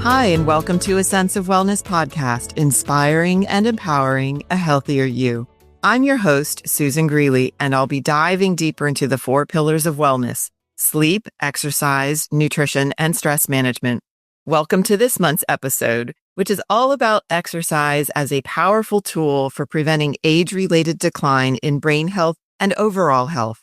Hi, and welcome to A Sense of Wellness podcast, inspiring and empowering a healthier you. I'm your host, Susan Greeley, and I'll be diving deeper into the 4 pillars of wellness: sleep, exercise, nutrition, and stress management. Welcome to this month's episode, which is all about exercise as a powerful tool for preventing age-related decline in brain health and overall health.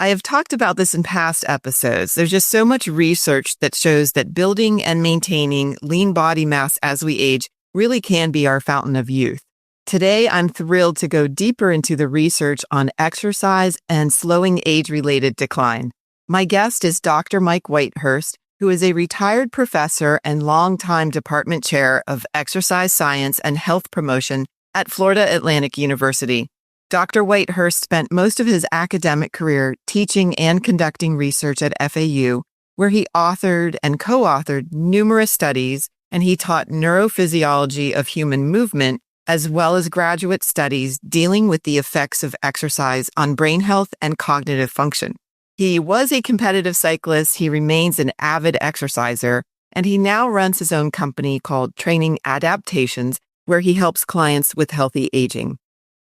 I have talked about this in past episodes. There's just so much research that shows that building and maintaining lean body mass as we age really can be our fountain of youth. Today, I'm thrilled to go deeper into the research on exercise and slowing age-related decline. My guest is Dr. Mike Whitehurst, who is a retired professor and longtime department chair of exercise science and health promotion at Florida Atlantic University. Dr. Whitehurst spent most of his academic career teaching and conducting research at FAU, where he authored and co-authored numerous studies, and he taught neurophysiology of human movement, as well as graduate studies dealing with the effects of exercise on brain health and cognitive function. He was a competitive cyclist, he remains an avid exerciser, and he now runs his own company called Training Adaptations, where he helps clients with healthy aging.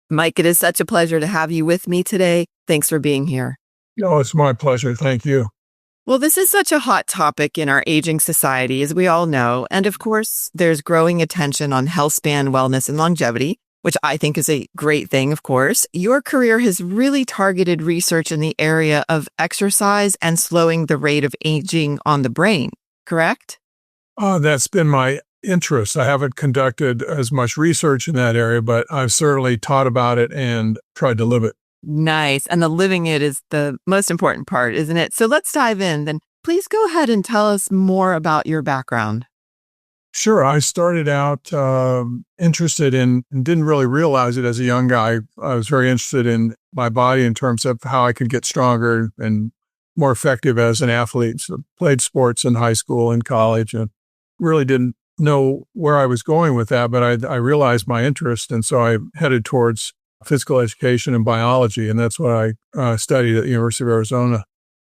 Mike, it is such a pleasure to have you with me today. Thanks for being here. Oh, it's my pleasure. Thank you. Well, this is such a hot topic in our aging society, as we all know. And of course, there's growing attention on health span, wellness, and longevity, which I think is a great thing, of course. Your career has really targeted research in the area of exercise and slowing the rate of aging on the brain, correct? That's been my interest. I haven't conducted as much research in that area, but I've certainly taught about it and tried to live it. Nice. And the living it is the most important part, isn't it? So let's dive in. Then please go ahead and tell us more about your background. Sure. I started out interested in, and didn't really realize it as a young guy. I was very interested in my body in terms of how I could get stronger and more effective as an athlete. So played sports in high school and college, and really didn't know where I was going with that, but I realized my interest. And so I headed towards physical education and biology. And that's what I studied at the University of Arizona.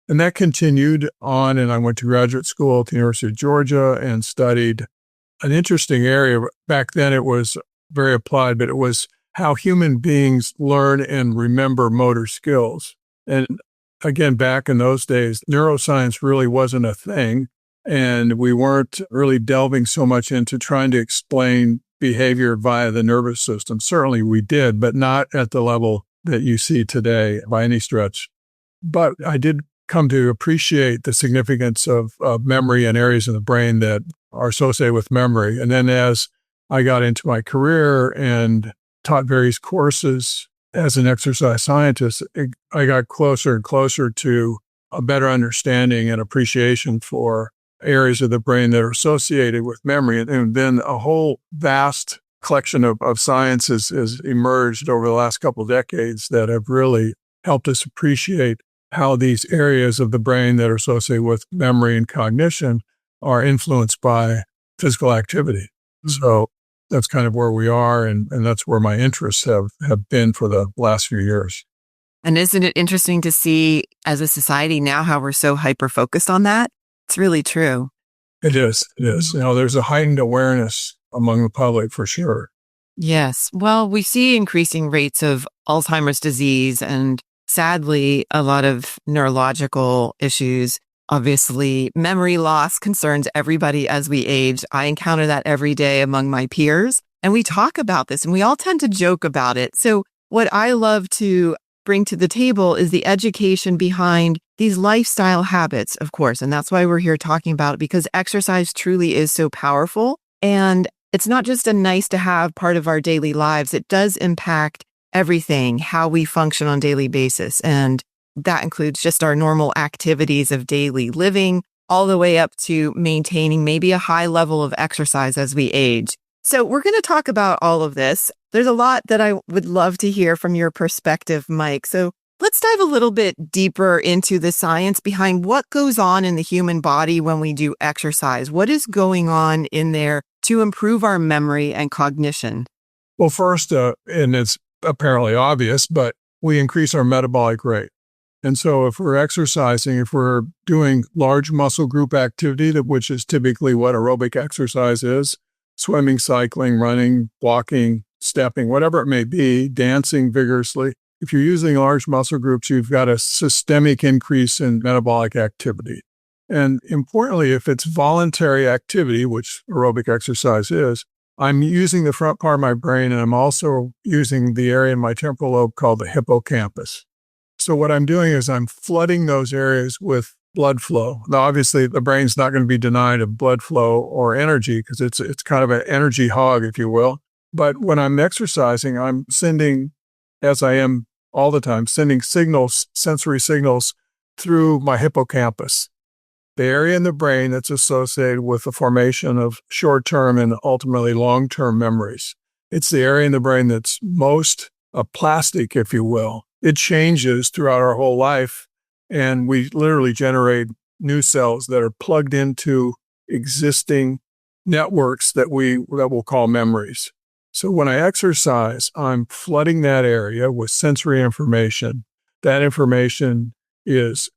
And that continued on. And I went to graduate school at the University of Georgia and studied an interesting area. Back then it was very applied, but it was how human beings learn and remember motor skills. And again, back in those days, neuroscience really wasn't a thing. And we weren't really delving so much into trying to explain behavior via the nervous system. Certainly we did, but not at the level that you see today by any stretch. But I did come to appreciate the significance of memory and areas of the brain that are associated with memory. And then as I got into my career and taught various courses as an exercise scientist, I got closer and closer to a better understanding and appreciation for areas of the brain that are associated with memory. And then a whole vast collection of sciences has emerged over the last couple of decades that have really helped us appreciate how these areas of the brain that are associated with memory and cognition are influenced by physical activity. So that's kind of where we are, and that's where my interests have been for the last few years. And isn't it interesting to see as a society now how we're so hyper-focused on that? It's really true. It is. There's a heightened awareness among the public for sure. Yes. Well, we see increasing rates of Alzheimer's disease and sadly, a lot of neurological issues. Obviously, memory loss concerns everybody as we age. I encounter that every day among my peers, and we talk about this and we all tend to joke about it. So what I love to bring to the table is the education behind these lifestyle habits, of course. And that's why we're here talking about it, because exercise truly is so powerful. And it's not just a nice to have part of our daily lives. It does impact everything, how we function on a daily basis. And that includes just our normal activities of daily living, all the way up to maintaining maybe a high level of exercise as we age. So we're going to talk about all of this. There's a lot that I would love to hear from your perspective, Mike. So let's dive a little bit deeper into the science behind what goes on in the human body when we do exercise. What is going on in there to improve our memory and cognition? Well, first, and it's apparently obvious, but we increase our metabolic rate. And so if we're exercising, if we're doing large muscle group activity, which is typically what aerobic exercise is, swimming, cycling, running, walking, stepping, whatever it may be, dancing vigorously. If you're using large muscle groups, you've got a systemic increase in metabolic activity. And importantly, if it's voluntary activity, which aerobic exercise is, I'm using the front part of my brain, and I'm also using the area in my temporal lobe called the hippocampus. So what I'm doing is I'm flooding those areas with blood flow. Now, obviously, the brain's not going to be denied of blood flow or energy because it's kind of an energy hog, if you will. But when I'm exercising, I'm sending, as I am all the time, sending signals, sensory signals through my hippocampus, the area in the brain that's associated with the formation of short-term and ultimately long-term memories. It's the area in the brain that's most plastic, if you will. It changes throughout our whole life, and we literally generate new cells that are plugged into existing networks that we'll call memories. So when I exercise, I'm flooding that area with sensory information. That information is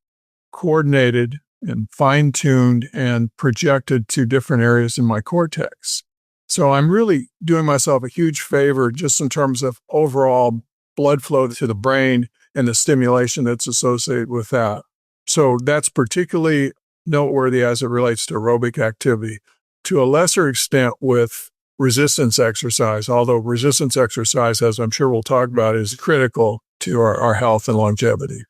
coordinated and fine-tuned and projected to different areas in my cortex. So I'm really doing myself a huge favor just in terms of overall blood flow to the brain and the stimulation that's associated with that. So that's particularly noteworthy as it relates to aerobic activity. To a lesser extent with resistance exercise, although resistance exercise, as I'm sure we'll talk about, is critical to our health and longevity.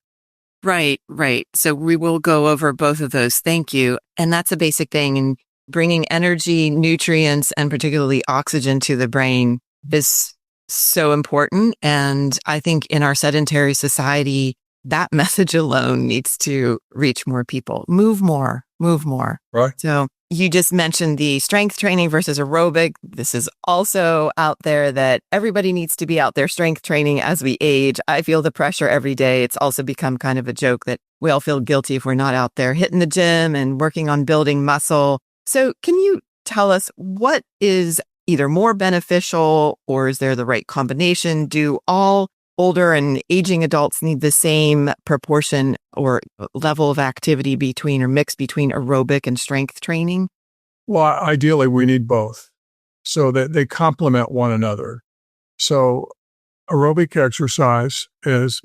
Right, right. So we will go over both of those. Thank you. And that's a basic thing. And bringing energy, nutrients, and particularly oxygen to the brain is so important. And I think in our sedentary society, that message alone needs to reach more people. Move more, move more. Right. So you just mentioned the strength training versus aerobic. This is also out there that everybody needs to be out there strength training as we age. I feel the pressure every day. It's also become kind of a joke that we all feel guilty if we're not out there hitting the gym and working on building muscle. So can you tell us what is either more beneficial, or is there the right combination? Do all older and aging adults need the same proportion or level of activity between or mix between aerobic and strength training? Well, ideally, we need both so that they complement one another. So aerobic exercise is,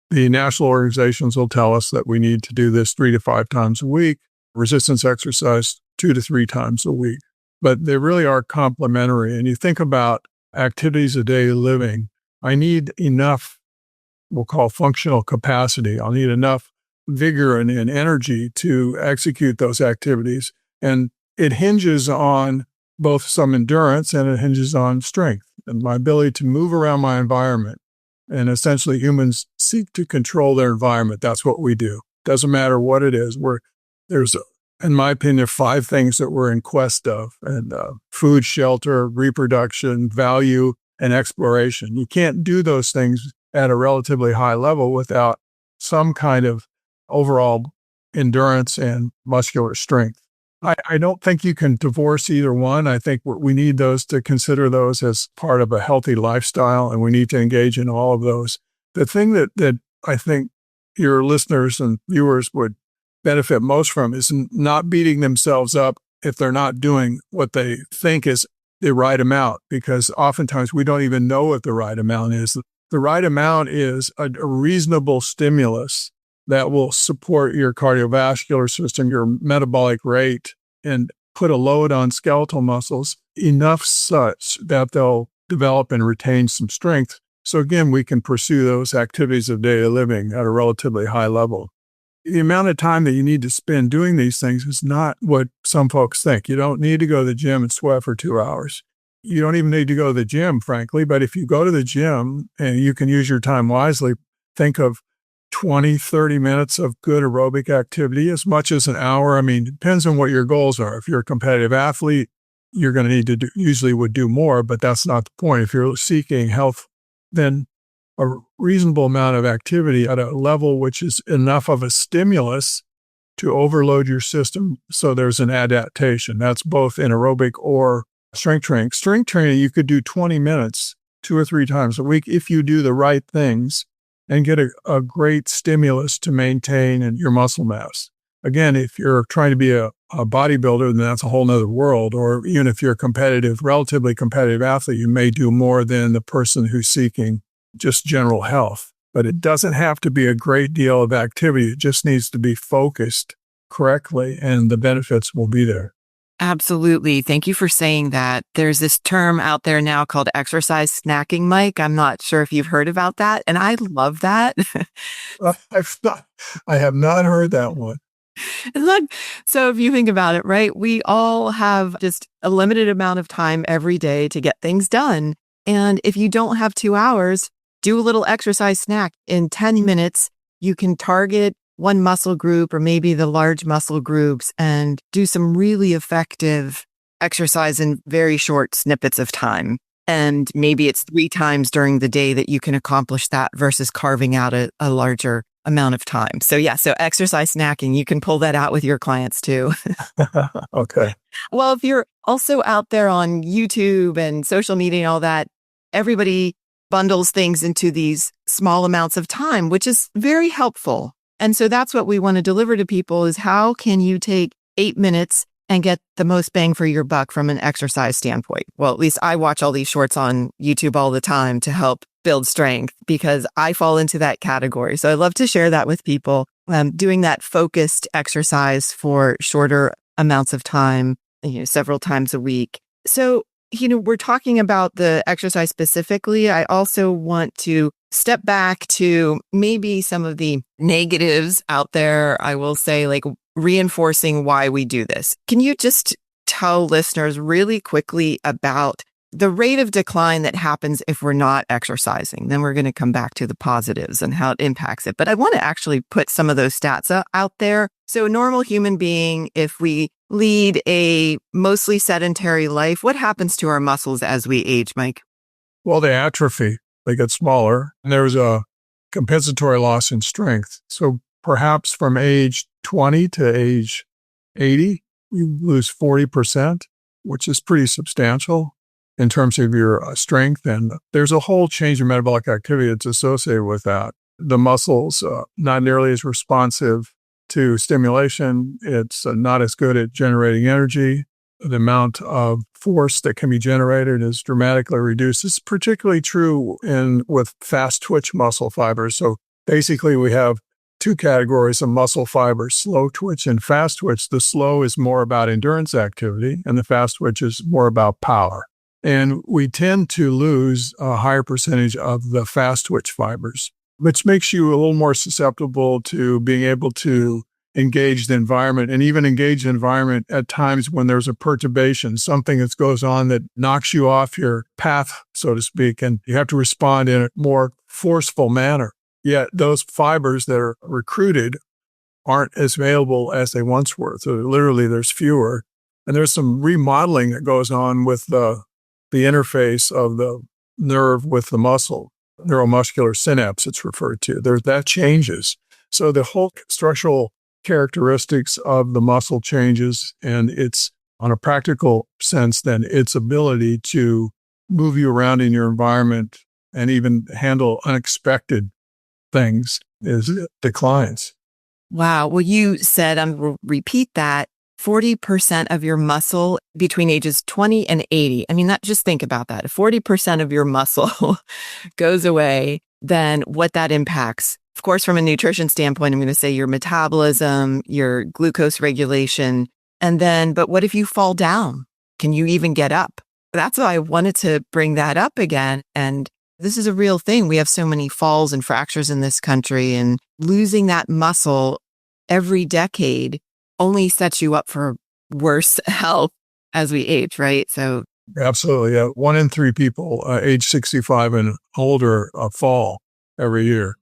the national organizations will tell us that we need to do this 3 to 5 times a week, resistance exercise 2 to 3 times a week. But they really are complementary. And you think about activities of daily living, I need enough, we'll call functional capacity. I'll need enough vigor and energy to execute those activities. And it hinges on both some endurance and it hinges on strength and my ability to move around my environment. And essentially humans seek to control their environment. That's what we do. Doesn't matter what it is. There's, in my opinion, 5 things that we're in quest of, and food, shelter, reproduction, value, and exploration. You can't do those things at a relatively high level without some kind of overall endurance and muscular strength. I don't think you can divorce either one. I think we need those to consider those as part of a healthy lifestyle, and we need to engage in all of those. The thing that I think your listeners and viewers would benefit most from is not beating themselves up if they're not doing what they think is the right amount, because oftentimes we don't even know what the right amount is. The right amount is a reasonable stimulus that will support your cardiovascular system, your metabolic rate, and put a load on skeletal muscles enough such that they'll develop and retain some strength. So again, we can pursue those activities of daily living at a relatively high level. The amount of time that you need to spend doing these things is not what some folks think. You don't need to go to the gym and sweat for 2 hours. You don't even need to go to the gym, frankly. But if you go to the gym and you can use your time wisely, think of 20, 30 minutes of good aerobic activity, as much as an hour. I mean, it depends on what your goals are. If you're a competitive athlete, you're going to need to usually would do more, but that's not the point. If you're seeking health, then a reasonable amount of activity at a level which is enough of a stimulus to overload your system so there's an adaptation. That's both in aerobic or strength training. Strength training, you could do 20 minutes 2 or 3 times a week if you do the right things and get a great stimulus to maintain your muscle mass. Again, if you're trying to be a bodybuilder, then that's a whole nother world. Or even if you're a relatively competitive athlete, you may do more than the person who's seeking just general health. But it doesn't have to be a great deal of activity. It just needs to be focused correctly, and the benefits will be there. Absolutely. Thank you for saying that. There's this term out there now called exercise snacking, Mike. I'm not sure if you've heard about that. And I love that. I have not heard that one. Look, so if you think about it, right, we all have just a limited amount of time every day to get things done. And if you don't have 2 hours, do a little exercise snack. In 10 minutes, you can target one muscle group or maybe the large muscle groups and do some really effective exercise in very short snippets of time. And maybe it's 3 times during the day that you can accomplish that versus carving out a larger amount of time. So so exercise snacking, you can pull that out with your clients too. Okay. Well, if you're also out there on YouTube and social media and all that, everybody bundles things into these small amounts of time, which is very helpful. And so that's what we want to deliver to people is how can you take 8 minutes and get the most bang for your buck from an exercise standpoint? Well, at least I watch all these shorts on YouTube all the time to help build strength because I fall into that category. So I love to share that with people, doing that focused exercise for shorter amounts of time, several times a week. So, we're talking about the exercise specifically. I also want to step back to maybe some of the negatives out there. I will say, like, reinforcing why we do this. Can you just tell listeners really quickly about the rate of decline that happens if we're not exercising? Then we're going to come back to the positives and how it impacts it. But I want to actually put some of those stats out there. So a normal human being, if we lead a mostly sedentary life, what happens to our muscles as we age, Mike? Well, they atrophy. They get smaller. And there's a compensatory loss in strength. So perhaps from age 20 to age 80, you lose 40%, which is pretty substantial in terms of your strength. And there's a whole change in metabolic activity that's associated with that. The muscles, not nearly as responsive to stimulation. It's not as good at generating energy. The amount of force that can be generated is dramatically reduced. This is particularly true with fast twitch muscle fibers. So basically we have 2 categories of muscle fibers, slow twitch and fast twitch. The slow is more about endurance activity and the fast twitch is more about power. And we tend to lose a higher percentage of the fast twitch fibers, which makes you a little more susceptible to being able to engage the environment and even engage the environment at times when there's a perturbation, something that goes on that knocks you off your path, so to speak, and you have to respond in a more forceful manner. Yet those fibers that are recruited aren't as available as they once were. So literally there's fewer. And there's some remodeling that goes on with the interface of the nerve with the muscle, neuromuscular synapse it's referred to. That changes. So the whole structural characteristics of the muscle changes, and it's on a practical sense, then its ability to move you around in your environment and even handle unexpected things declines. Wow. Well, you said, we'll repeat that, 40% of your muscle between ages 20 and 80. I mean, just think about that. If 40% of your muscle goes away, then what that impacts. Of course, from a nutrition standpoint, I'm going to say your metabolism, your glucose regulation, but what if you fall down? Can you even get up? That's why I wanted to bring that up again. And this is a real thing. We have so many falls and fractures in this country, and losing that muscle every decade only sets you up for worse health as we age, right? So absolutely, yeah. 1 in 3 people age 65 and older fall every year.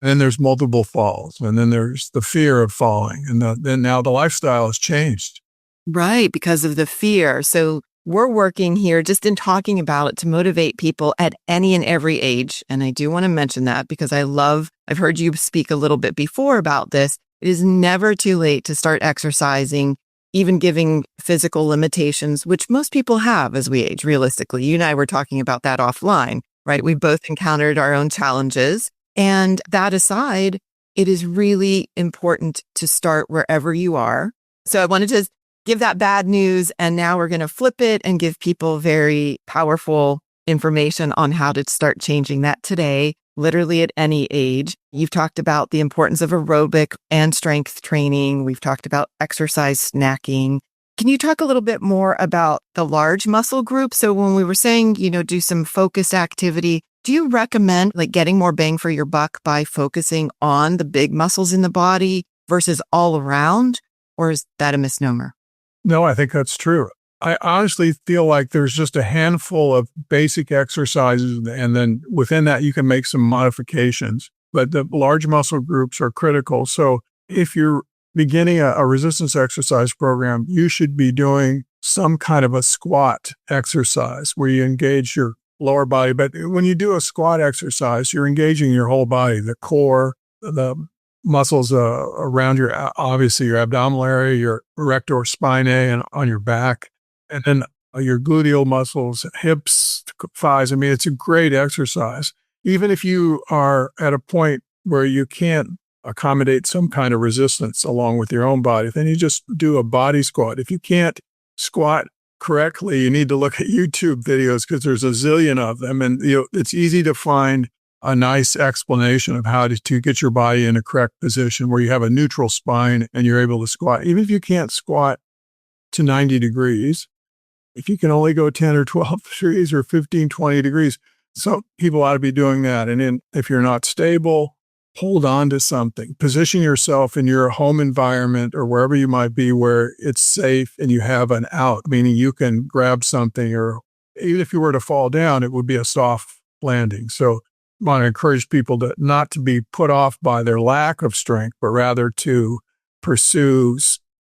And then there's multiple falls, and then there's the fear of falling, and then now the lifestyle has changed. Right, because of the fear. So we're working here just in talking about it to motivate people at any and every age. And I do want to mention that because I've heard you speak a little bit before about this. It is never too late to start exercising, even giving physical limitations, which most people have as we age, realistically. You and I were talking about that offline, right? We both encountered our own challenges. And that aside, it is really important to start wherever you are. So I wanted to give that bad news, and now we're going to flip it and give people very powerful information on how to start changing that today, literally at any age. You've talked about the importance of aerobic and strength training. We've talked about exercise snacking. Can you talk a little bit more about the large muscle group? So when we were saying, do some focused activity, do you recommend getting more bang for your buck by focusing on the big muscles in the body versus all around? Or is that a misnomer? No, I think that's true. I honestly feel like there's just a handful of basic exercises, and then within that, you can make some modifications. But the large muscle groups are critical. So if you're beginning a resistance exercise program, you should be doing some kind of a squat exercise where you engage your lower body. But when you do a squat exercise, you're engaging your whole body, the core, the muscles around obviously your abdominal area, your erector spinae, and on your back, and then your gluteal muscles, hips, thighs. I mean, it's a great exercise. Even if you are at a point where you can't accommodate some kind of resistance along with your own body, then you just do a body squat. If you can't squat correctly, you need to look at YouTube videos because there's a zillion of them, and it's easy to find a nice explanation of how to get your body in a correct position where you have a neutral spine and you're able to squat. Even if you can't squat to 90 degrees, if you can only go 10 or 12 degrees or 15, 20 degrees, some people ought to be doing that. And then if you're not stable, hold on to something. Position yourself in your home environment or wherever you might be where it's safe and you have an out, meaning you can grab something, or even if you were to fall down, it would be a soft landing. So I want to encourage people not to be put off by their lack of strength, but rather to pursue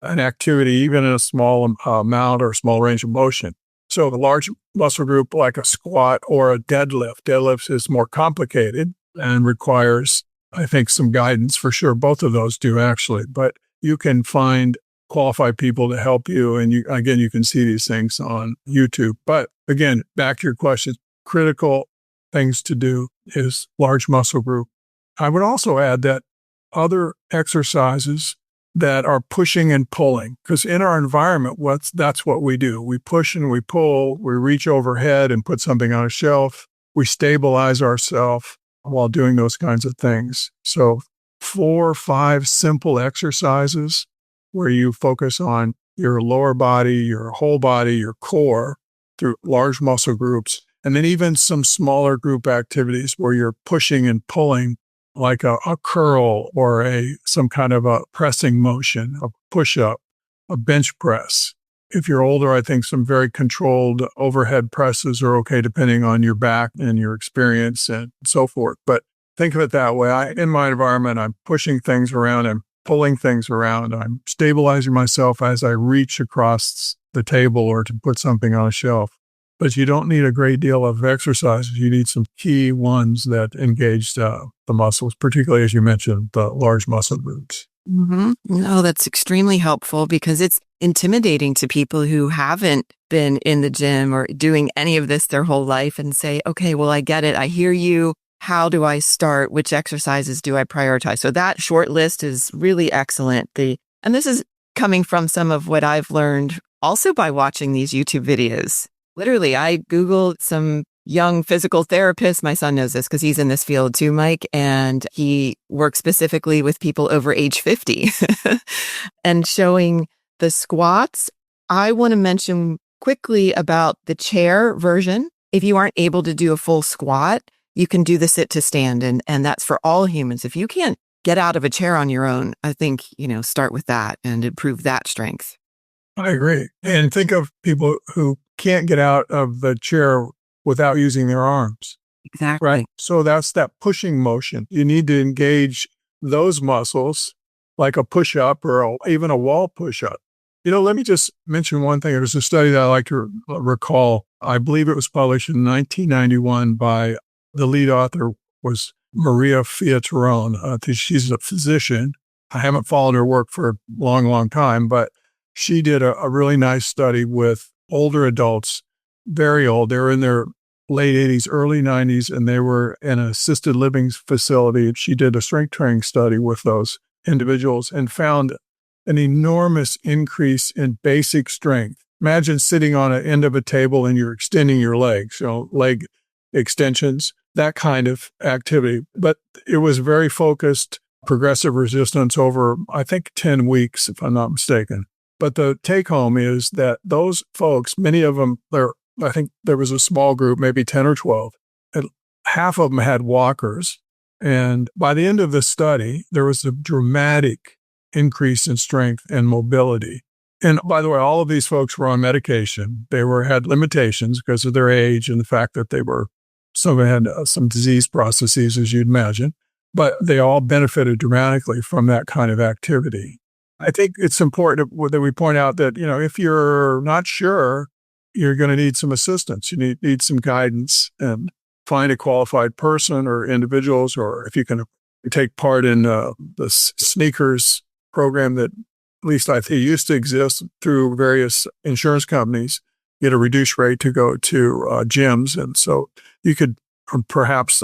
an activity, even in a small amount or small range of motion. So the large muscle group, like a squat or a deadlift. Deadlift is more complicated and requires, I think, some guidance for sure. Both of those do actually, but you can find qualified people to help you. And you can see these things on YouTube. But again, back to your question, critical things to do is large muscle group. I would also add that other exercises that are pushing and pulling, because in our environment, that's what we do. We push and we pull, we reach overhead and put something on a shelf. We stabilize ourselves while doing those kinds of things. So 4 or 5 simple exercises where you focus on your lower body, your whole body, your core through large muscle groups. And then even some smaller group activities where you're pushing and pulling, like a curl or some kind of a pressing motion, a push-up, a bench press. If you're older, I think some very controlled overhead presses are okay, depending on your back and your experience and so forth. But think of it that way. In my environment, I'm pushing things around, I'm pulling things around, I'm stabilizing myself as I reach across the table or to put something on a shelf. But you don't need a great deal of exercises. You need some key ones that engage the muscles, particularly, as you mentioned, the large muscle groups. Mm-hmm. No, that's extremely helpful because it's intimidating to people who haven't been in the gym or doing any of this their whole life and say, okay, well, I get it. I hear you. How do I start? Which exercises do I prioritize? So that short list is really excellent. And this is coming from some of what I've learned also by watching these YouTube videos. Literally, I Googled some young physical therapists. My son knows this because he's in this field too, Mike, and he works specifically with people over age 50 and showing the squats. I want to mention quickly about the chair version. If you aren't able to do a full squat, you can do the sit to stand, and that's for all humans. If you can't get out of a chair on your own, I think, start with that and improve that strength. I agree. And think of people who can't get out of the chair without using their arms. Exactly. Right. So that's that pushing motion. You need to engage those muscles like a push-up or even a wall push-up. Let me just mention one thing. There's a study that I like to recall. I believe it was published in 1991 by the lead author was Maria Fiatorone. She's a physician. I haven't followed her work for a long, long time, but she did a really nice study with older adults, very old. They were in their late 80s, early 90s, and they were in an assisted living facility. She did a strength training study with those individuals and found an enormous increase in basic strength. Imagine sitting on an end of a table and you're extending your legs, leg extensions, that kind of activity. But it was very focused, progressive resistance over, I think, 10 weeks, if I'm not mistaken. But the take home is that those folks, many of them, I think there was a small group, maybe 10 or 12, and half of them had walkers. And by the end of the study, there was a dramatic increase in strength and mobility. And by the way, all of these folks were on medication. They had limitations because of their age and the fact that some of them had some disease processes, as you'd imagine, but they all benefited dramatically from that kind of activity. I think it's important that we point out that, if you're not sure, you're going to need some assistance. You need some guidance, and find a qualified person or individuals, or if you can take part in the sneakers program that at least I think used to exist through various insurance companies, get a reduced rate to go to gyms. And so you could perhaps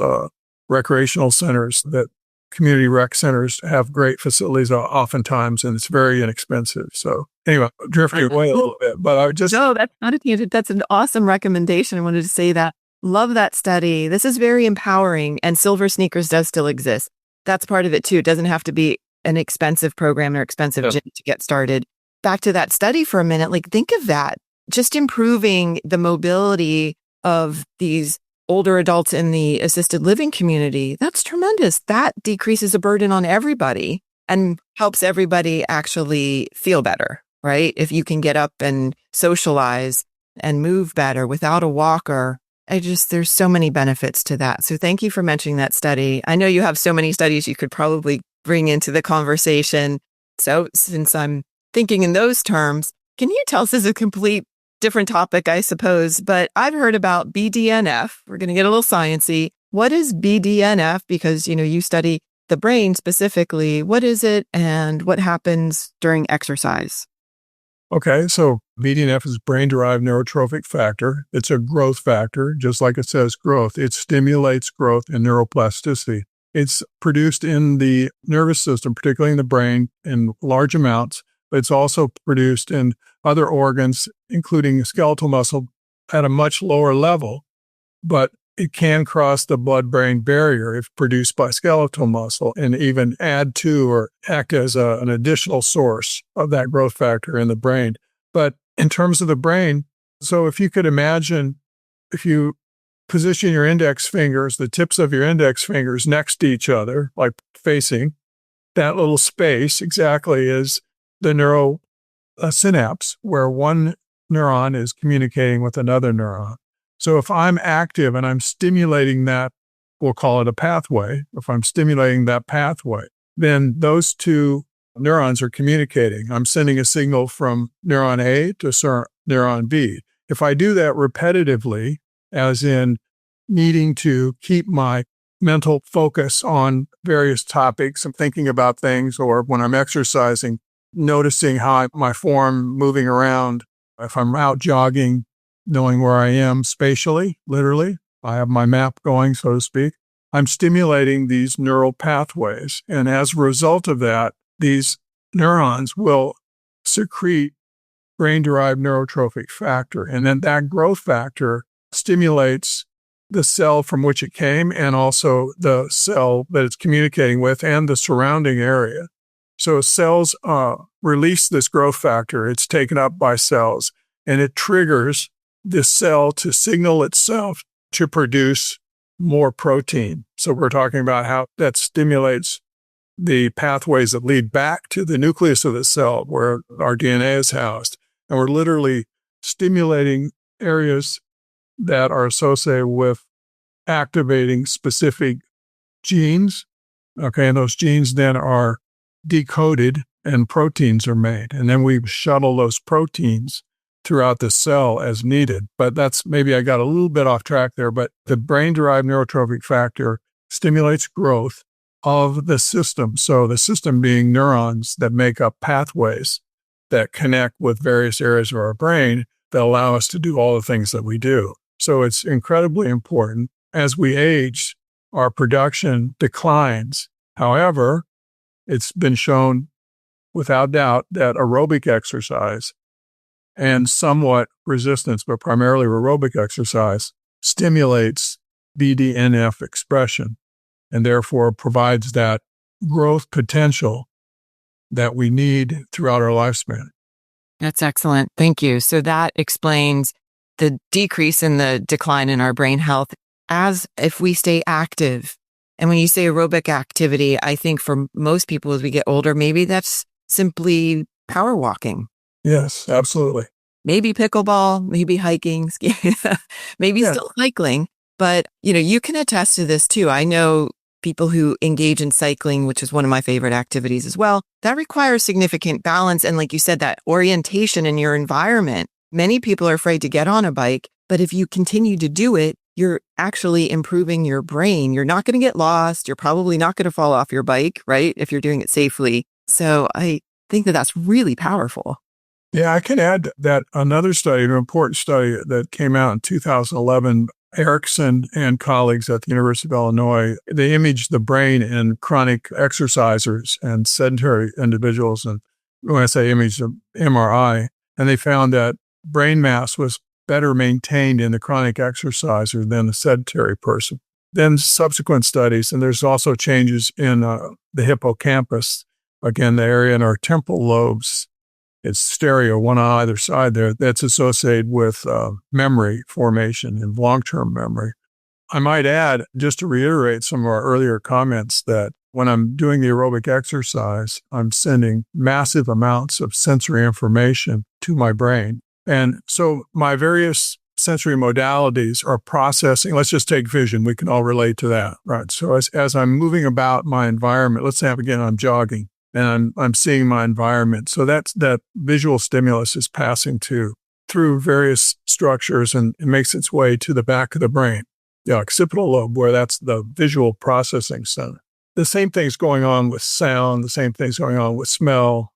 recreational centers, that community rec centers have great facilities oftentimes, and it's very inexpensive. So anyway, drifting away a little bit, but I just... No, that's not a tangent. That's an awesome recommendation. I wanted to say that. Love that study. This is very empowering, and Silver Sneakers does still exist. That's part of it too. It doesn't have to be an expensive program or expensive gym to get started. Back to that study for a minute, think of that. Just improving the mobility of these older adults in the assisted living community. That's tremendous. That decreases a burden on everybody and helps everybody actually feel better, right? If you can get up and socialize and move better without a walker, there's so many benefits to that. So thank you for mentioning that study. I know you have so many studies you could probably bring into the conversation. So since I'm thinking in those terms, can you tell us, this is a complete different topic, I suppose, but I've heard about BDNF. We're going to get a little sciencey. What is BDNF? Because, you study the brain specifically. What is it and what happens during exercise? Okay, so BDNF is brain-derived neurotrophic factor. It's a growth factor, just like it says growth. It stimulates growth and neuroplasticity. It's produced in the nervous system, particularly in the brain, in large amounts, but it's also produced in other organs, including skeletal muscle, at a much lower level, but it can cross the blood-brain barrier if produced by skeletal muscle and even add to or act as an additional source of that growth factor in the brain. But in terms of the brain, so if you could imagine, if you position your index fingers, the tips of your index fingers next to each other, like facing, that little space exactly is the neural synapse where one neuron is communicating with another neuron. So if I'm active and I'm stimulating that, we'll call it a pathway. If I'm stimulating that pathway, then those two neurons are communicating. I'm sending a signal from neuron A to neuron B. If I do that repetitively, as in needing to keep my mental focus on various topics, I'm thinking about things, or when I'm exercising, noticing how my form moving around. If I'm out jogging, knowing where I am spatially, literally, I have my map going, so to speak. I'm stimulating these neural pathways. And as a result of that, these neurons will secrete brain-derived neurotrophic factor. And then that growth factor stimulates the cell from which it came and also the cell that it's communicating with and the surrounding area. So cells release this growth factor. It's taken up by cells, and it triggers this cell to signal itself to produce more protein. So we're talking about how that stimulates the pathways that lead back to the nucleus of the cell where our DNA is housed. And we're literally stimulating areas that are associated with activating specific genes. Okay, and those genes then are decoded and proteins are made. And then we shuttle those proteins throughout the cell as needed. But that's, maybe I got a little bit off track there, but the brain-derived neurotrophic factor stimulates growth of the system. So the system being neurons that make up pathways that connect with various areas of our brain that allow us to do all the things that we do. So it's incredibly important. As we age, our production declines. However, it's been shown without doubt that aerobic exercise and somewhat resistance, but primarily aerobic exercise, stimulates BDNF expression and therefore provides that growth potential that we need throughout our lifespan. That's excellent. Thank you. So that explains the decrease in the decline in our brain health as if we stay active. And when you say aerobic activity, I think for most people as we get older, maybe that's simply power walking. Yes, absolutely. Maybe pickleball, maybe hiking, maybe still cycling. But, you can attest to this too. I know people who engage in cycling, which is one of my favorite activities as well. That requires significant balance. And like you said, that orientation in your environment. Many people are afraid to get on a bike, but if you continue to do it, you're actually improving your brain. You're not going to get lost. You're probably not going to fall off your bike, right? If you're doing it safely. So I think that that's really powerful. Yeah, I can add that another study, an important study that came out in 2011, Erickson and colleagues at the University of Illinois, they imaged the brain in chronic exercisers and sedentary individuals. And when I say imaged, MRI, and they found that brain mass was better maintained in the chronic exerciser than the sedentary person. Then subsequent studies, and there's also changes in the hippocampus, again, the area in our temporal lobes. It's stereo, one on either side there, that's associated with memory formation and long-term memory. I might add, just to reiterate some of our earlier comments, that when I'm doing the aerobic exercise, I'm sending massive amounts of sensory information to my brain. And so my various sensory modalities are processing. Let's just take vision. We can all relate to that, right? So as I'm moving about my environment, let's say, again, I'm jogging and I'm seeing my environment. So that visual stimulus is passing through various structures and it makes its way to the back of the brain, the occipital lobe, where that's the visual processing center. The same thing's going on with sound, the same thing's going on with smell,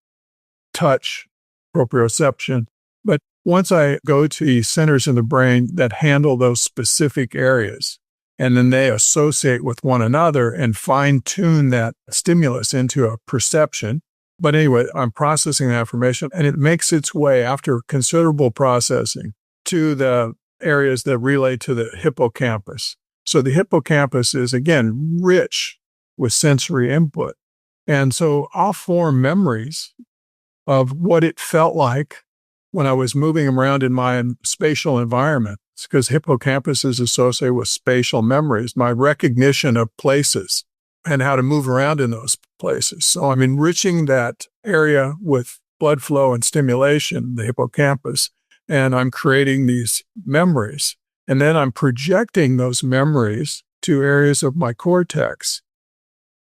touch, proprioception. But once I go to the centers in the brain that handle those specific areas, and then they associate with one another and fine-tune that stimulus into a perception. But anyway, I'm processing that information, and it makes its way, after considerable processing, to the areas that relate to the hippocampus. So the hippocampus is, again, rich with sensory input. And so I'll form memories of what it felt like when I was moving around in my spatial environment. It's because hippocampus is associated with spatial memories, my recognition of places and how to move around in those places. So I'm enriching that area with blood flow and stimulation, the hippocampus, and I'm creating these memories. And then I'm projecting those memories to areas of my cortex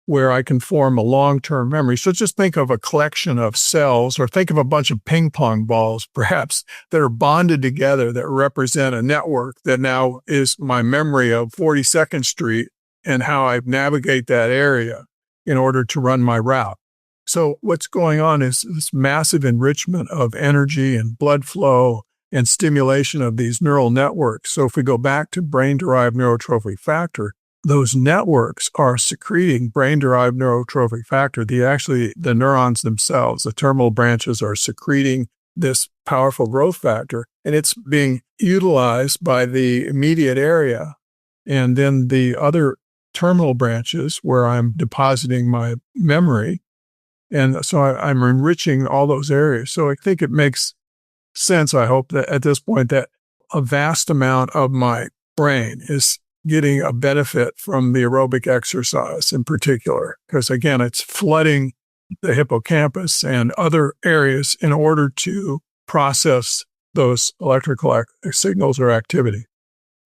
where I can form a long-term memory. So just think of a collection of cells, or think of a bunch of ping pong balls, perhaps, that are bonded together that represent a network that now is my memory of 42nd Street and how I navigate that area in order to run my route. So what's going on is this massive enrichment of energy and blood flow and stimulation of these neural networks. So if we go back to brain-derived neurotrophic factor, those networks are secreting brain-derived neurotrophic factor. The neurons themselves, the terminal branches, are secreting this powerful growth factor, and it's being utilized by the immediate area. And then the other terminal branches where I'm depositing my memory. And so I'm enriching all those areas. So I think it makes sense, I hope, that at this point that a vast amount of my brain is getting a benefit from the aerobic exercise in particular, because again, it's flooding the hippocampus and other areas in order to process those electrical signals or activity.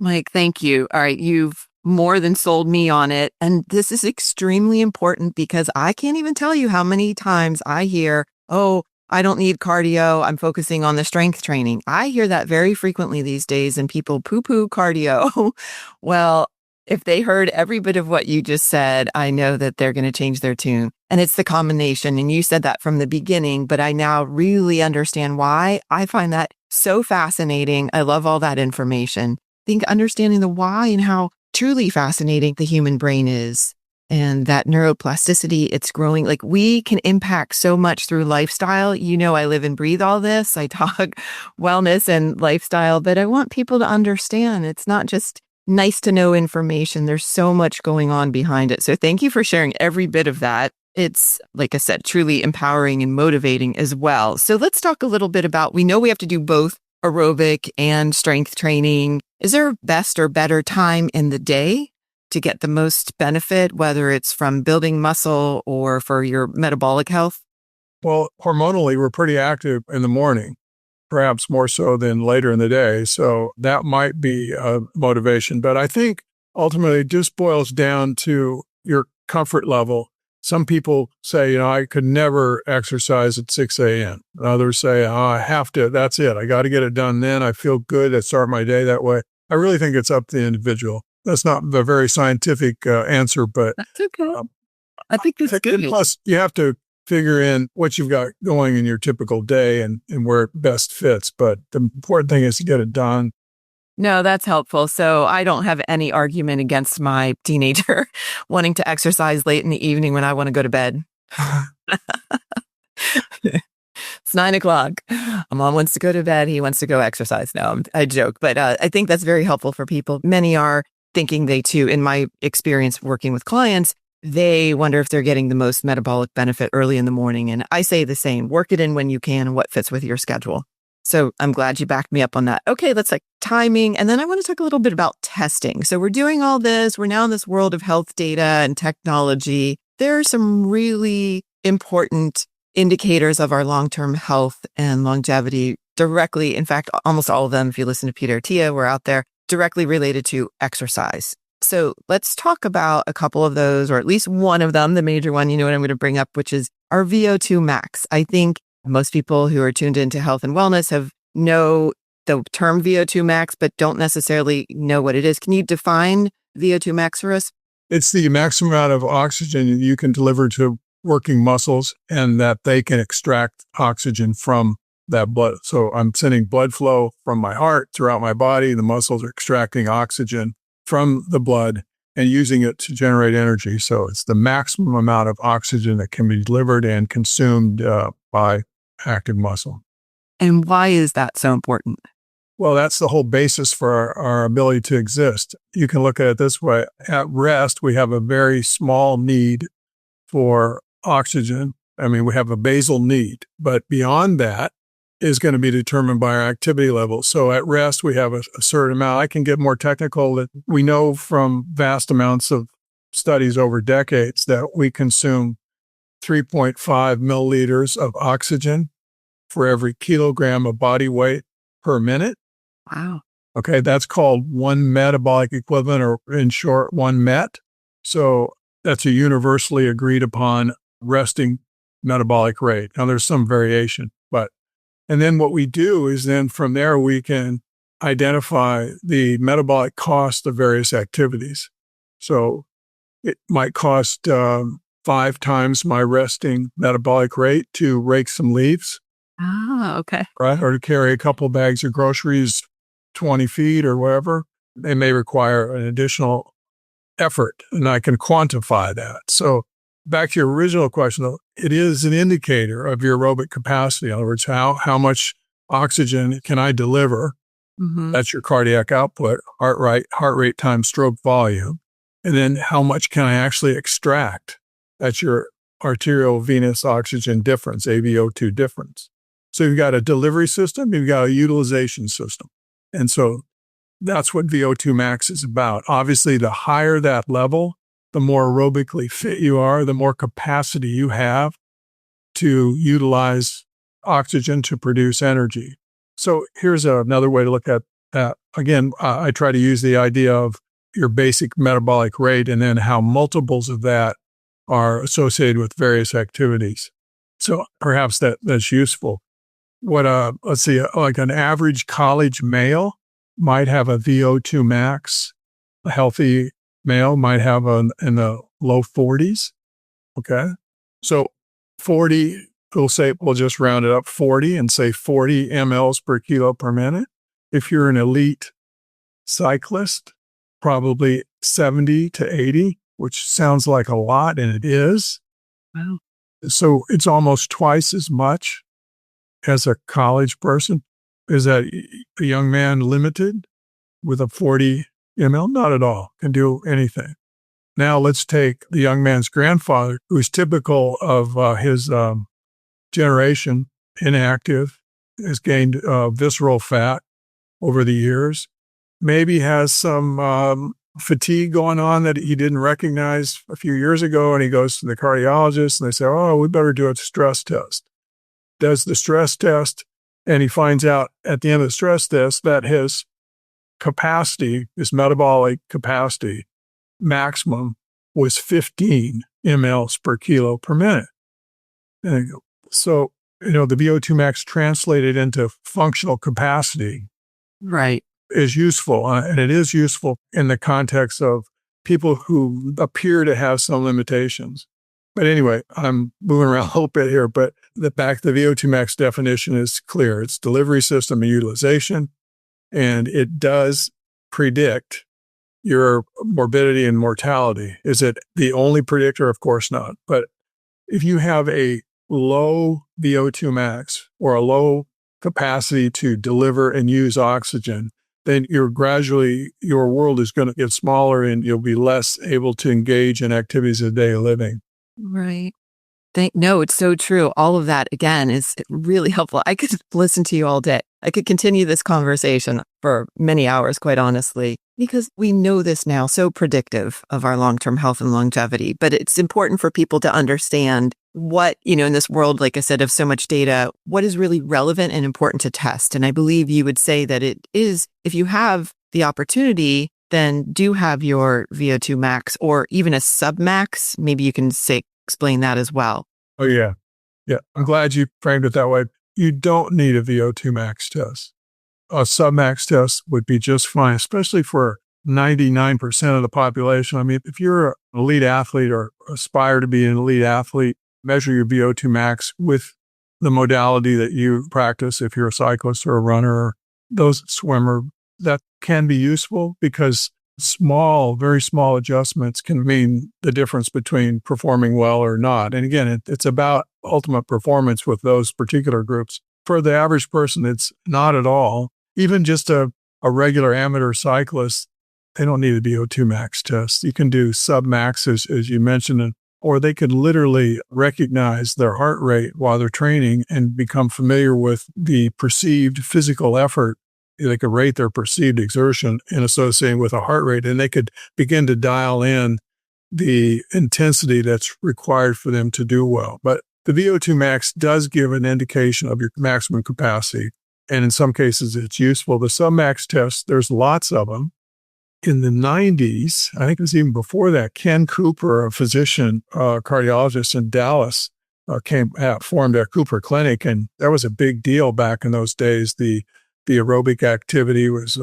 Mike, thank you. All right, you've more than sold me on it. And this is extremely important because I can't even tell you how many times I hear, oh, I don't need cardio. I'm focusing on the strength training. I hear that very frequently these days, and people poo-poo cardio. Well, if they heard every bit of what you just said, I know that they're going to change their tune. And it's the combination. And you said that from the beginning, but I now really understand why. I find that so fascinating. I love all that information. think understanding the why and how truly fascinating the human brain is, and that neuroplasticity, it's growing. Like, we can impact so much through lifestyle. I live and breathe all this. I talk wellness and lifestyle, but I want people to understand it's not just nice to know information. There's so much going on behind it. So thank you for sharing every bit of that. It's, like I said, truly empowering and motivating as well. So let's talk a little bit about, we know we have to do both aerobic and strength training. Is there a best or better time in the day to get the most benefit, whether it's from building muscle or for your metabolic health? Well, hormonally, we're pretty active in the morning, perhaps more so than later in the day. So that might be a motivation. But I think ultimately it just boils down to your comfort level. Some people say, I could never exercise at 6 a.m. Others say, I have to, that's it. I got to get it done then. I feel good. I start my day that way. I really think it's up to the individual. That's not a very scientific answer, but That's okay. I think that's good. Plus, you have to figure in what you've got going in your typical day and where it best fits. But the important thing is to get it done. No, that's helpful. So I don't have any argument against my teenager wanting to exercise late in the evening when I want to go to bed. It's 9:00. My mom wants to go to bed. He wants to go exercise. No, I joke, but I think that's very helpful for people. Many are thinking they too, in my experience working with clients, they wonder if they're getting the most metabolic benefit early in the morning. And I say the same, work it in when you can and what fits with your schedule. So I'm glad you backed me up on that. Okay, let's timing. And then I want to talk a little bit about testing. So we're doing all this. We're now in this world of health data and technology. There are some really important indicators of our long-term health and longevity directly. In fact, almost all of them, if you listen to Peter Attia, we're out there, directly related to exercise. So let's talk about a couple of those, or at least one of them, the major one, what I'm going to bring up, which is our VO2 max. I think most people who are tuned into health and wellness know the term VO2 max, but don't necessarily know what it is. Can you define VO2 max for us? It's the maximum amount of oxygen you can deliver to working muscles and that they can extract oxygen from that blood. So I'm sending blood flow from my heart throughout my body. The muscles are extracting oxygen from the blood and using it to generate energy. So it's the maximum amount of oxygen that can be delivered and consumed by active muscle. And why is that so important? Well, that's the whole basis for our ability to exist. You can look at it this way. At rest, we have a very small need for oxygen. I mean, we have a basal need, but beyond that is going to be determined by our activity level. So at rest, we have a certain amount. I can get more technical that we know from vast amounts of studies over decades that we consume 3.5 milliliters of oxygen for every kilogram of body weight per minute. Wow. Okay, that's called one metabolic equivalent, or in short, one MET. So that's a universally agreed upon resting metabolic rate. Now there's some variation, and then what we do is then from there we can identify the metabolic cost of various activities. So it might cost 5 times my resting metabolic rate to rake some leaves. Ah, okay. Right? Or to carry a couple bags of groceries 20 feet or whatever. They may require an additional effort, and I can quantify that. So back to your original question, though, it is an indicator of your aerobic capacity. In other words, how much oxygen can I deliver? Mm-hmm. That's your cardiac output, heart rate times stroke volume. And then how much can I actually extract? That's your arterial venous oxygen difference, AVO2 difference. So you've got a delivery system, you've got a utilization system. And so that's what VO2 max is about. Obviously, the higher that level, the more aerobically fit you are, the more capacity you have to utilize oxygen to produce energy. So here's another way to look at that. Again, I try to use the idea of your basic metabolic rate and then how multiples of that are associated with various activities. So perhaps that's useful. Let's see, like an average college male might have a VO2 max. A healthy male might have in the low 40s. Okay. So 40, we'll just round it up 40 and say 40 mLs per kilo per minute. If you're an elite cyclist, probably 70 to 80, which sounds like a lot, and it is. Wow. So it's almost twice as much as a college person. Is that a young man limited with a 40 ml? Not at all. Can do anything. Now let's take the young man's grandfather, who's typical of his generation, inactive, has gained visceral fat over the years, maybe has some fatigue going on that he didn't recognize a few years ago, and he goes to the cardiologist, and they say, oh, we better do a stress test. Does the stress test, and he finds out at the end of the stress test that his capacity, his metabolic capacity, maximum was 15 mLs per kilo per minute. And so, the VO2 max translated into functional capacity, Right. is useful. And it is useful in the context of people who appear to have some limitations. But anyway, I'm moving around a little bit here, but the VO2 max definition is clear. It's delivery system and utilization, and it does predict your morbidity and mortality. Is it the only predictor? Of course not. But if you have a low VO2 max or a low capacity to deliver and use oxygen, then your world is going to get smaller and you'll be less able to engage in activities of daily living. Right. No, it's so true. All of that, again, is really helpful. I could listen to you all day. I could continue this conversation for many hours, quite honestly, because we know this now, so predictive of our long-term health and longevity. But it's important for people to understand what, in this world, like I said, of so much data, what is really relevant and important to test. And I believe you would say that it is, if you have the opportunity, then do have your VO2 max or even a submax. Maybe you can explain that as well. Oh, yeah. Yeah. I'm glad you framed it that way. You don't need a VO2 max test. A submax test would be just fine, especially for 99% of the population. I mean, if you're an elite athlete or aspire to be an elite athlete, measure your VO2 max with the modality that you practice. If you're a cyclist or a runner or those swimmer, that can be useful because very small adjustments can mean the difference between performing well or not. And again, it's about ultimate performance with those particular groups. For the average person, it's not at all. Even just a regular amateur cyclist, they don't need a VO2 max test. You can do sub-max, as you mentioned, or they could literally recognize their heart rate while they're training and become familiar with the perceived physical effort. They could rate their perceived exertion in associating with a heart rate, and they could begin to dial in the intensity that's required for them to do well. But the VO2 max does give an indication of your maximum capacity, and in some cases it's useful. The submax test, there's lots of them. In the 90s, I think it was even before that, Ken Cooper, a physician, cardiologist in Dallas, formed a Cooper Clinic, and that was a big deal back in those days. The aerobic activity was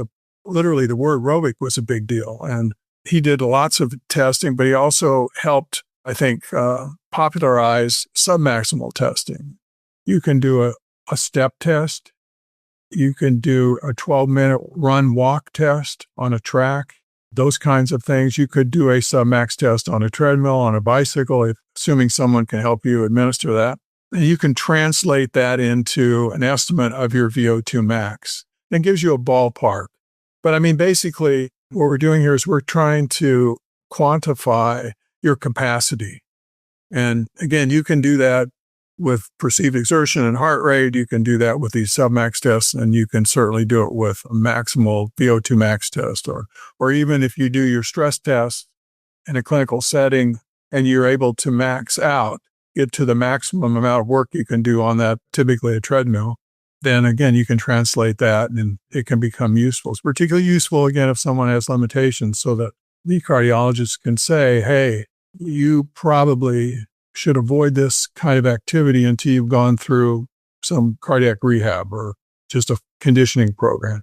literally the word aerobic was a big deal. And he did lots of testing, but he also helped, I think, popularize submaximal testing. You can do a step test. You can do a 12-minute run-walk test on a track, those kinds of things. You could do a submax test on a treadmill, on a bicycle, assuming someone can help you administer that. And you can translate that into an estimate of your VO2 max. It gives you a ballpark. But I mean, basically, what we're doing here is we're trying to quantify your capacity. And again, you can do that with perceived exertion and heart rate. You can do that with these submax tests, and you can certainly do it with a maximal VO2 max test. Or even if you do your stress test in a clinical setting and you're able to max out, get to the maximum amount of work you can do on that, typically a treadmill, then again, you can translate that and it can become useful. It's particularly useful, again, if someone has limitations so that the cardiologist can say, hey, you probably should avoid this kind of activity until you've gone through some cardiac rehab or just a conditioning program.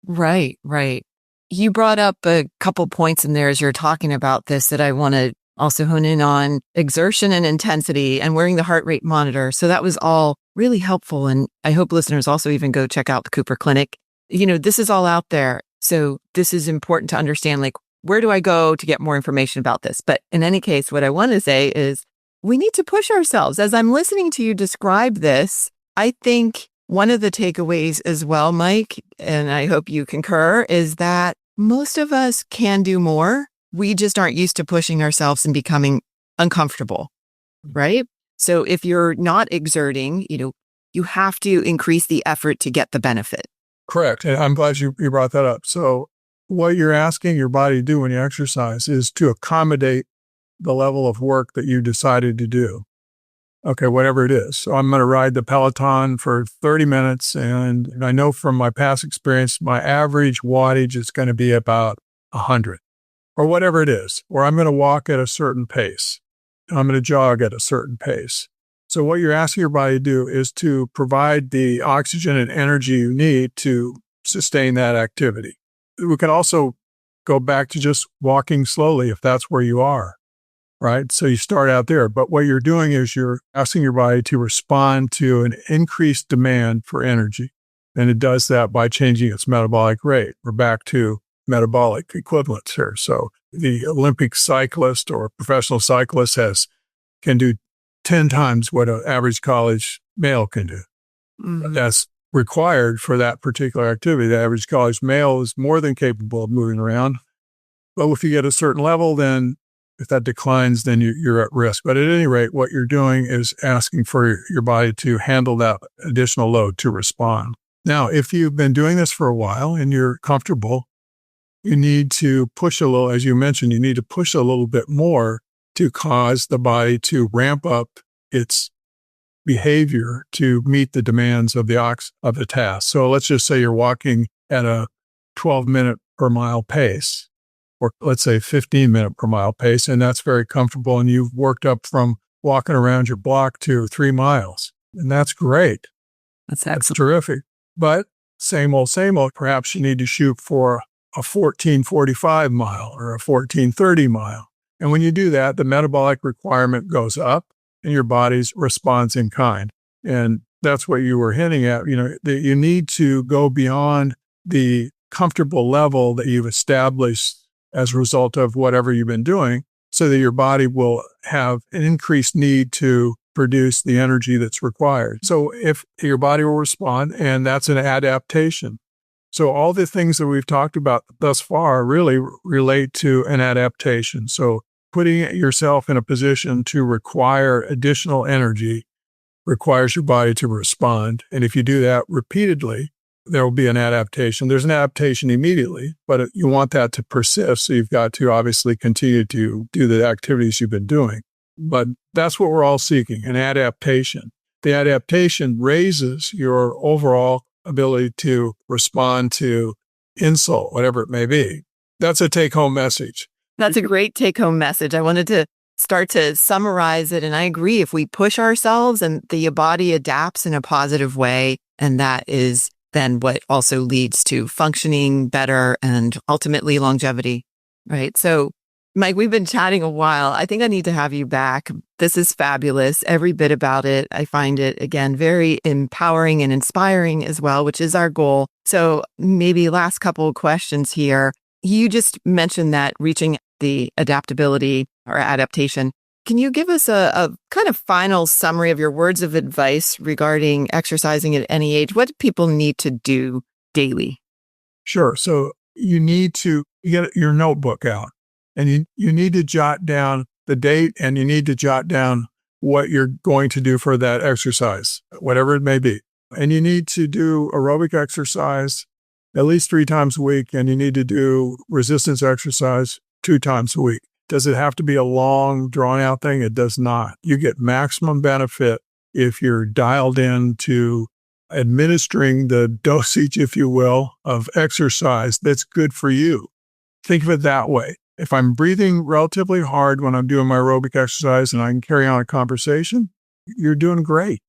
Right, right. You brought up a couple points in there as you're talking about this that I want to also hone in on: exertion and intensity and wearing the heart rate monitor. So that was all really helpful. And I hope listeners also even go check out the Cooper Clinic. This is all out there. So this is important to understand, like, where do I go to get more information about this? But in any case, what I want to say is we need to push ourselves. As I'm listening to you describe this, I think one of the takeaways as well, Mike, and I hope you concur, is that most of us can do more. We just aren't used to pushing ourselves and becoming uncomfortable, right? So if you're not exerting, you have to increase the effort to get the benefit. Correct. And I'm glad you brought that up. So what you're asking your body to do when you exercise is to accommodate the level of work that you decided to do. Okay, whatever it is. So I'm going to ride the Peloton for 30 minutes. And I know from my past experience, my average wattage is going to be about 100 or whatever it is. Or I'm going to walk at a certain pace. I'm going to jog at a certain pace. So what you're asking your body to do is to provide the oxygen and energy you need to sustain that activity. We can also go back to just walking slowly if that's where you are, right? So you start out there. But what you're doing is you're asking your body to respond to an increased demand for energy. And it does that by changing its metabolic rate. We're back to metabolic equivalents here. So the Olympic cyclist or professional cyclist can do 10 times what an average college male can do. Mm-hmm. That's required for that particular activity. The average college male is more than capable of moving around. But if you get a certain level, then if that declines, then you're at risk. But at any rate, what you're doing is asking for your body to handle that additional load to respond. Now, if you've been doing this for a while and you're comfortable, you need to push a little, as you mentioned, you need to push a little bit more to cause the body to ramp up its behavior to meet the demands of the task. So let's just say you're walking at a 12-minute per mile pace, or let's say 15-minute per mile pace, and that's very comfortable. And you've worked up from walking around your block to 3 miles, and that's great. That's terrific. But same old, perhaps you need to shoot for a 14:45 mile or a 14:30 mile. And when you do that, the metabolic requirement goes up and your body's responds in kind. And that's what you were hinting at, that you need to go beyond the comfortable level that you've established as a result of whatever you've been doing so that your body will have an increased need to produce the energy that's required. So if your body will respond, and that's an adaptation. So all the things that we've talked about thus far really relate to an adaptation. So putting yourself in a position to require additional energy requires your body to respond. And if you do that repeatedly, there will be an adaptation. There's an adaptation immediately, but you want that to persist. So you've got to obviously continue to do the activities you've been doing. But that's what we're all seeking, an adaptation. The adaptation raises your overall ability to respond to insult, whatever it may be. That's a take-home message. That's a great take-home message. I wanted to start to summarize it. And I agree, if we push ourselves and the body adapts in a positive way, and that is then what also leads to functioning better and ultimately longevity, right? So, Mike, we've been chatting a while. I think I need to have you back. This is fabulous. Every bit about it. I find it, again, very empowering and inspiring as well, which is our goal. So maybe last couple of questions here. You just mentioned that reaching the adaptability or adaptation. Can you give us a kind of final summary of your words of advice regarding exercising at any age? What do people need to do daily? Sure. So you need to get your notebook out, and you need to jot down the date, and you need to jot down what you're going to do for that exercise, whatever it may be. And you need to do aerobic exercise at least 3 times a week, and you need to do resistance exercise 2 times a week. Does it have to be a long, drawn-out thing? It does not. You get maximum benefit if you're dialed in to administering the dosage, if you will, of exercise that's good for you. Think of it that way. If I'm breathing relatively hard when I'm doing my aerobic exercise and I can carry on a conversation, you're doing great.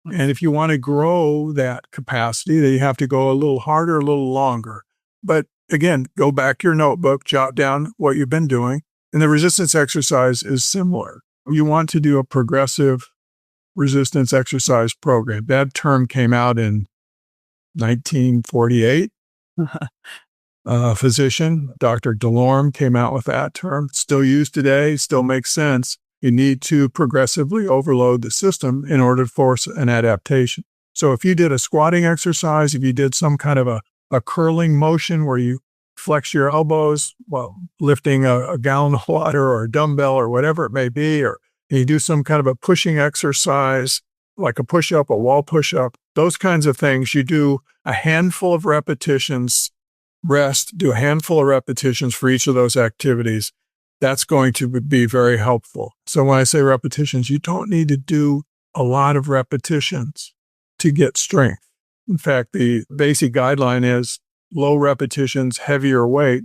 And if you want to grow that capacity, then you have to go a little harder, a little longer. But again, go back to your notebook, jot down what you've been doing. And the resistance exercise is similar. You want to do a progressive resistance exercise program. That term came out in 1948. physician, Dr. DeLorme, came out with that term. Still used today, still makes sense. You need to progressively overload the system in order to force an adaptation. So if you did a squatting exercise, if you did some kind of a curling motion where you flex your elbows while lifting a gallon of water or a dumbbell or whatever it may be, or you do some kind of a pushing exercise like a push-up, a wall push-up, those kinds of things, you do a handful of repetitions, rest, do a handful of repetitions for each of those activities. That's going to be very helpful. So when I say repetitions, you don't need to do a lot of repetitions to get strength. In fact, the basic guideline is low repetitions, heavier weight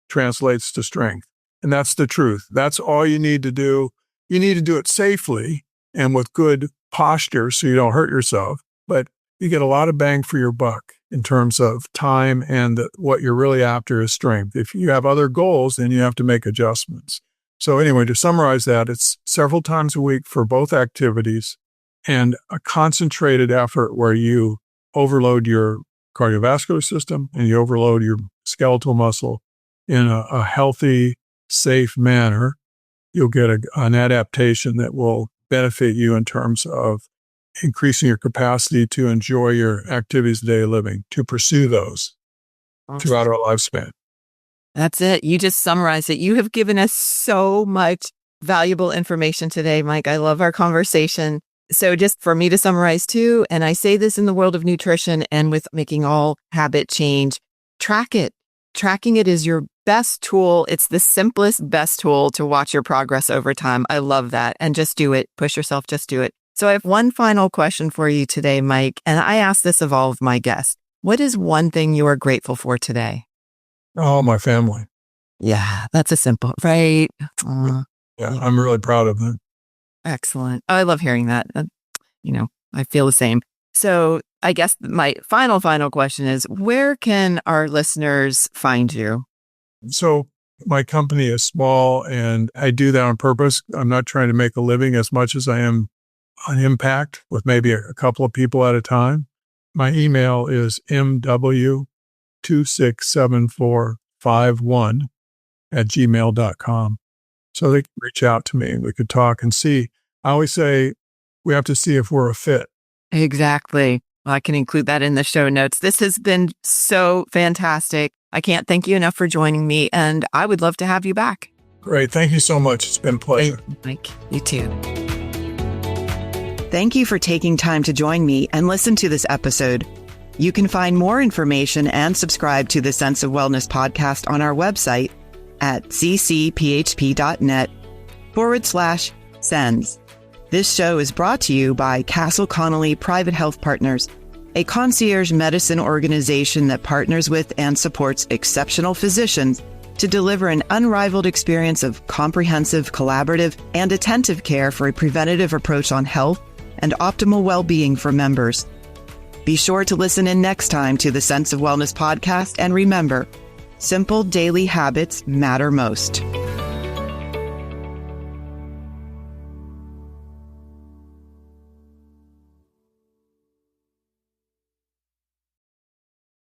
translates to strength. And that's the truth. That's all you need to do. You need to do it safely and with good posture so you don't hurt yourself. But you get a lot of bang for your buck in terms of time, and what you're really after is strength. If you have other goals, then you have to make adjustments. So anyway, to summarize that, it's several times a week for both activities and a concentrated effort where you overload your cardiovascular system and you overload your skeletal muscle in a healthy, safe manner. You'll get an adaptation that will benefit you in terms of increasing your capacity to enjoy your activities of daily living, to pursue those throughout our lifespan. That's it. You just summarized it. You have given us so much valuable information today, Mike. I love our conversation. So just for me to summarize too, and I say this in the world of nutrition and with making all habit change, track it. Tracking it is your best tool. It's the simplest, best tool to watch your progress over time. I love that. And just do it. Push yourself, just do it. So I have one final question for you today, Mike, and I ask this of all of my guests. What is one thing you are grateful for today? Oh, my family. Yeah, that's a simple, right? Yeah, I'm really proud of them. Excellent. Oh, I love hearing that. I feel the same. So I guess my final question is, where can our listeners find you? So my company is small, and I do that on purpose. I'm not trying to make a living as much as I am on impact with maybe a couple of people at a time. My email is mw267451@gmail.com. So they can reach out to me and we could talk and see. I always say we have to see if we're a fit. Exactly. Well, I can include that in the show notes. This has been so fantastic. I can't thank you enough for joining me, and I would love to have you back. Great. Thank you so much. It's been a pleasure. Mike, you too. Thank you for taking time to join me and listen to this episode. You can find more information and subscribe to the Sense of Wellness podcast on our website at ccphp.net/sens. This show is brought to you by Castle Connolly Private Health Partners, a concierge medicine organization that partners with and supports exceptional physicians to deliver an unrivaled experience of comprehensive, collaborative, and attentive care for a preventative approach on health and optimal well-being for members. Be sure to listen in next time to the Sense of Wellness podcast, and remember, simple daily habits matter most.